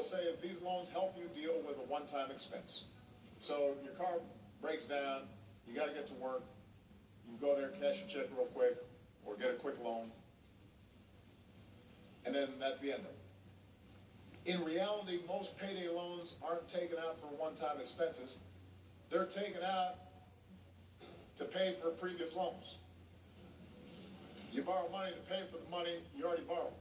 say is these loans help you deal with a one-time expense. So your car breaks down, you got to get to work, you go there, cash your check real quick, or get a quick loan, and then that's the end of it. In reality, most payday loans aren't taken out for one-time expenses. They're taken out to pay for previous loans. You borrow money to pay for the money you already borrowed.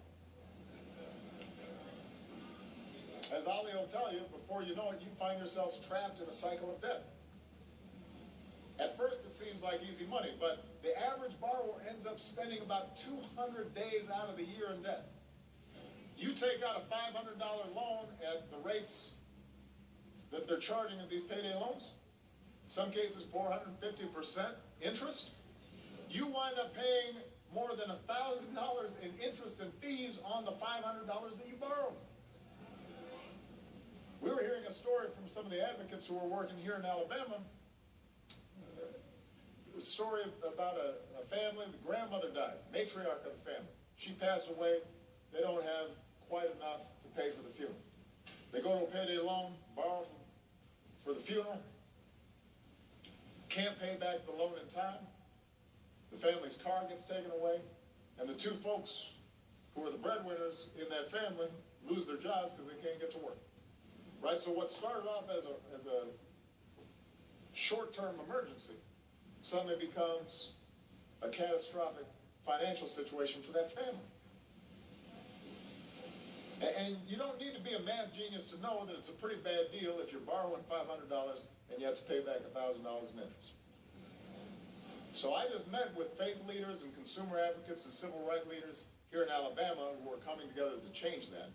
As Ali will tell you, before you know it, you find yourselves trapped in a cycle of debt. At first, it seems like easy money, but the average borrower ends up spending about 200 days out of the year in debt. You take out a $500 loan at the rates that they're charging at these payday loans, some cases 450% interest, you wind up paying more than $1,000 in interest and fees on the $500 that you borrowed. We were hearing a story from some of the advocates who were working here in Alabama, a story about a family. The grandmother died, matriarch of the family. She passed away. They don't have quite enough to pay for the funeral. They go to a payday loan, borrow for the funeral, can't pay back the loan in time. The family's car gets taken away, and the two folks who are the breadwinners in that family lose their jobs because they can't get to work. Right? So what started off as a short-term emergency suddenly becomes a catastrophic financial situation for that family. And you don't need to be a math genius to know that it's a pretty bad deal if you're borrowing $500 and you have to pay back $1,000 in interest. So I just met with faith leaders and consumer advocates and civil rights leaders here in Alabama who are coming together to change that.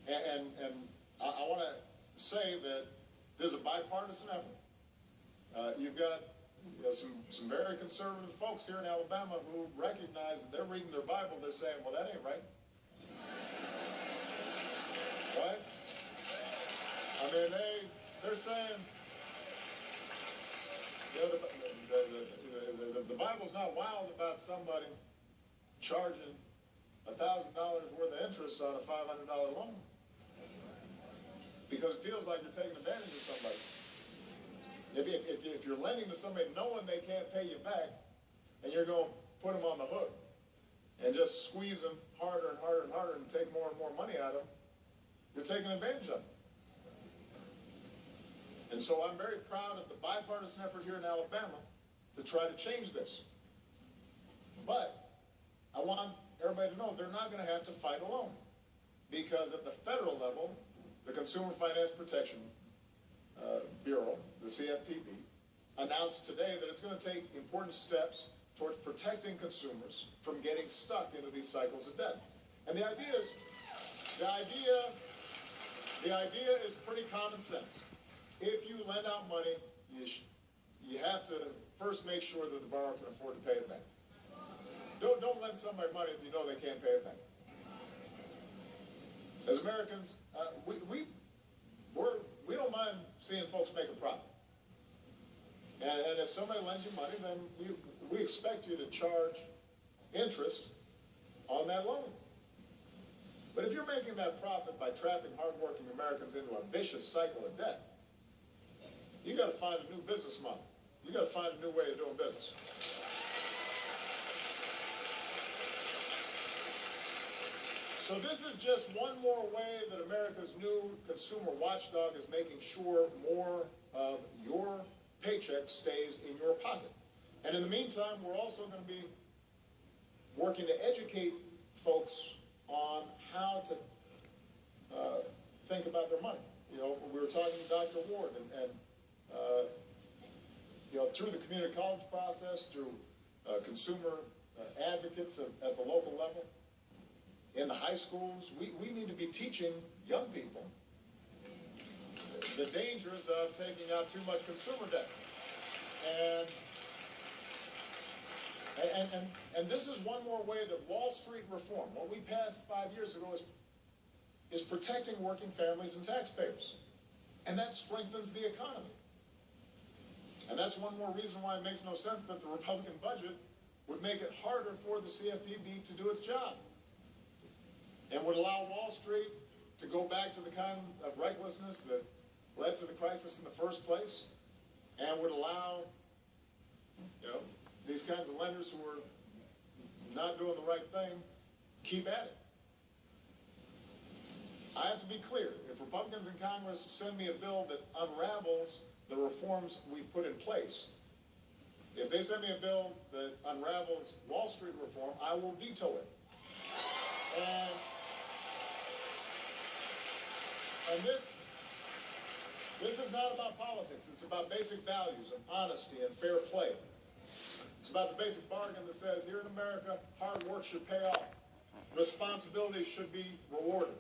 And I want to say that this is a bipartisan effort. You've got some very conservative folks here in Alabama who recognize that they're reading their Bible, they're saying, well, that ain't right. Right? I mean, they're saying, you know, the Bible's not wild about somebody charging $1,000 worth of interest on a $500 loan, because it feels like you're taking advantage of somebody. If you're lending to somebody knowing they can't pay you back, and you're going to put them on the hook and just squeeze them harder and harder and harder and take more and more money out of them, you're taking advantage of them. And so I'm very proud of the bipartisan effort here in Alabama to try to change this. But I want everybody to know they're not going to have to fight alone, because at the federal level, the Consumer Finance Protection Bureau, the CFPB, announced today that it's going to take important steps towards protecting consumers from getting stuck into these cycles of debt. And the idea is pretty common sense. If you lend out money, you have to first make sure that the borrower can afford to pay it back. Don't lend somebody money if you know they can't pay it back. As Americans, we don't mind seeing folks make a profit. And if somebody lends you money, then we expect you to charge interest on that loan. But if you're making that profit by trapping hardworking Americans into a vicious cycle of debt, you got to find a new business model. You got to find a new way of doing business. So this is just one more way that America's new consumer watchdog is making sure more of your paycheck stays in your pocket. And in the meantime, we're also going to be working to educate folks on how to think about their money. You know, we were talking to Dr. Ward, and you know, through the community college process, through consumer advocates at the local level, in the high schools, we need to be teaching young people the dangers of taking out too much consumer debt. And this is one more way that Wall Street reform, what we passed 5 years ago, is protecting working families and taxpayers. And that strengthens the economy. And that's one more reason why it makes no sense that the Republican budget would make it harder for the CFPB to do its job, and would allow Wall Street to go back to the kind of recklessness that led to the crisis in the first place, and would allow, these kinds of lenders who are not doing the right thing keep at it. I have to be clear. If Republicans in Congress send me a bill that unravels the reforms we put in place, if they send me a bill that unravels Wall Street reform, I will veto it. And this is not about politics. It's about basic values of honesty and fair play. It's about the basic bargain that says here in America, hard work should pay off. Responsibility should be rewarded.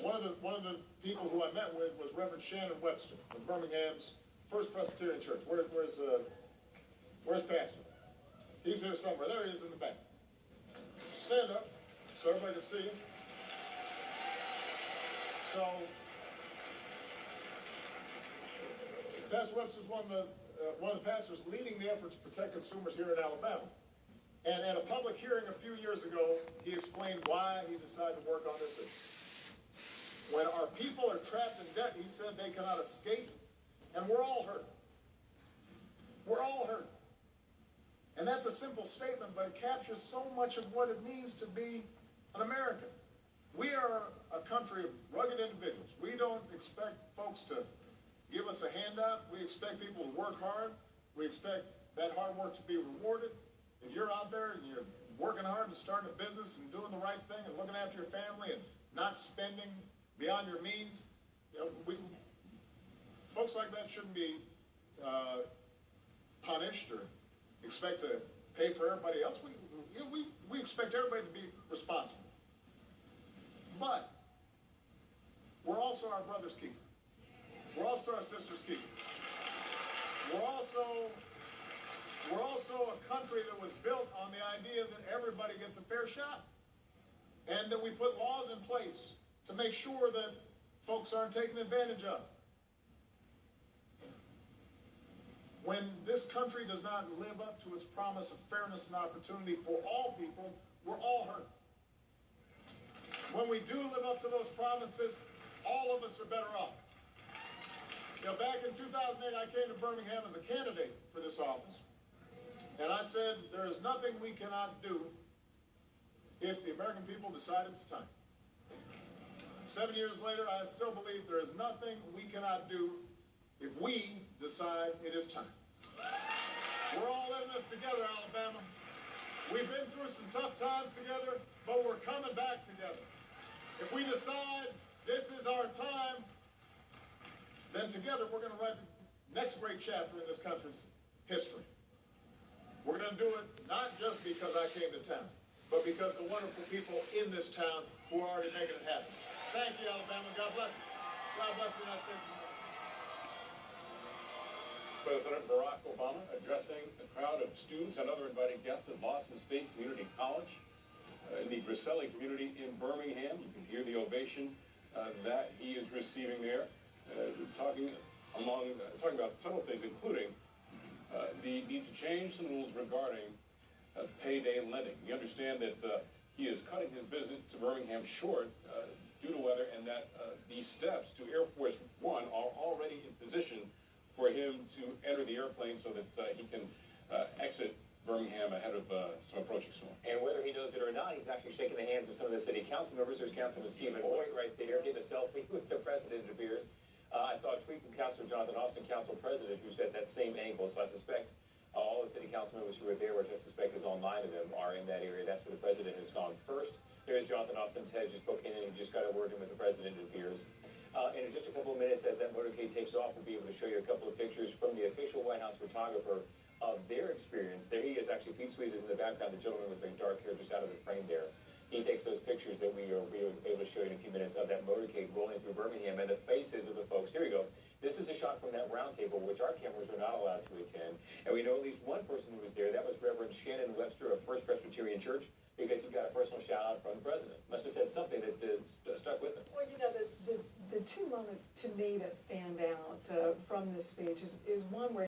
One of the people who I met with was Reverend Shannon Webster of Birmingham's First Presbyterian Church. Where's Pastor? He's here somewhere. There he is in the back. Stand up so everybody can see you. So, Pastor Webster's one of the pastors leading the effort to protect consumers here in Alabama. And at a public hearing a few years ago, he explained why he decided to work on this issue. When our people are trapped in debt, he said they cannot escape, and we're all hurt. We're all hurt. And that's a simple statement, but it captures so much of what it means to be an American. We are a country of rugged individuals. We don't expect folks to give us a handout. We expect people to work hard. We expect that hard work to be rewarded. If you're out there and you're working hard and starting a business and doing the right thing and looking after your family and not spending beyond your means, folks like that shouldn't be punished or expect to pay for everybody else. We expect everybody to be responsible. But we're also our brother's keeper. We're also our sister's keeper. We're also a country that was built on the idea that everybody gets a fair shot, and that we put laws in place to make sure that folks aren't taken advantage of. When this country does not live up to its promise of fairness and opportunity for all people, we're all hurt. When we do live up to those promises, all of us are better off. Back in 2008, I came to Birmingham as a candidate for this office, and I said, there is nothing we cannot do if the American people decide it's time. 7 years later, I still believe there is nothing we cannot do if we decide it is time. We're all in this together, Alabama. We've been through some tough times together, but we're coming back together. If we decide this is our time, then together we're going to write the next great chapter in this country's history. We're going to do it not just because I came to town, but because the wonderful people in this town who are already making it happen. Thank you, Alabama. God bless you. God bless the United States of America. President Barack Obama addressing a crowd of students and other invited guests at Lawson State Community College in the Griselli community in Birmingham. You can hear the ovation that he is receiving there. Talking about several things, including the need to change some rules regarding payday lending. We understand that he is cutting his visit to Birmingham short due to weather, and that these steps to Air Force One are already in position for him to enter the airplane so that he can exit Birmingham ahead of some approaching storm. And whether he knows it or not, he's actually shaking the hands of some of the city council members. There's Councilman Stephen Boyd right there getting a selfie with the president, it appears. I saw a tweet from Councilor Jonathan Austin, Council President, who's at that same angle. So I suspect all the city council members who are there, which I suspect is all 9 of them, are in that area. That's where the president has gone first. There's Jonathan Austin's head just poking in, and he just got a word in with the president, it appears. And in just a couple of minutes, as that motorcade takes off, we'll be able to show you a couple of pictures from the official White House photographer of their experience. There he is, actually. Pete Sweezes in the background, the gentleman with the dark hair just out of the frame there. He takes those pictures that we will be able to show you in a few minutes of that motorcade rolling through Birmingham and the faces of the folks. Here we go. This is a shot from that round table, which our cameras are not allowed to attend. And we know at least one person who was there. That was Reverend Shannon Webster of First Presbyterian Church, because he got a personal shout out from the president. Must have said something that stuck with him. Well, the two moments to me that stand out from this speech is one where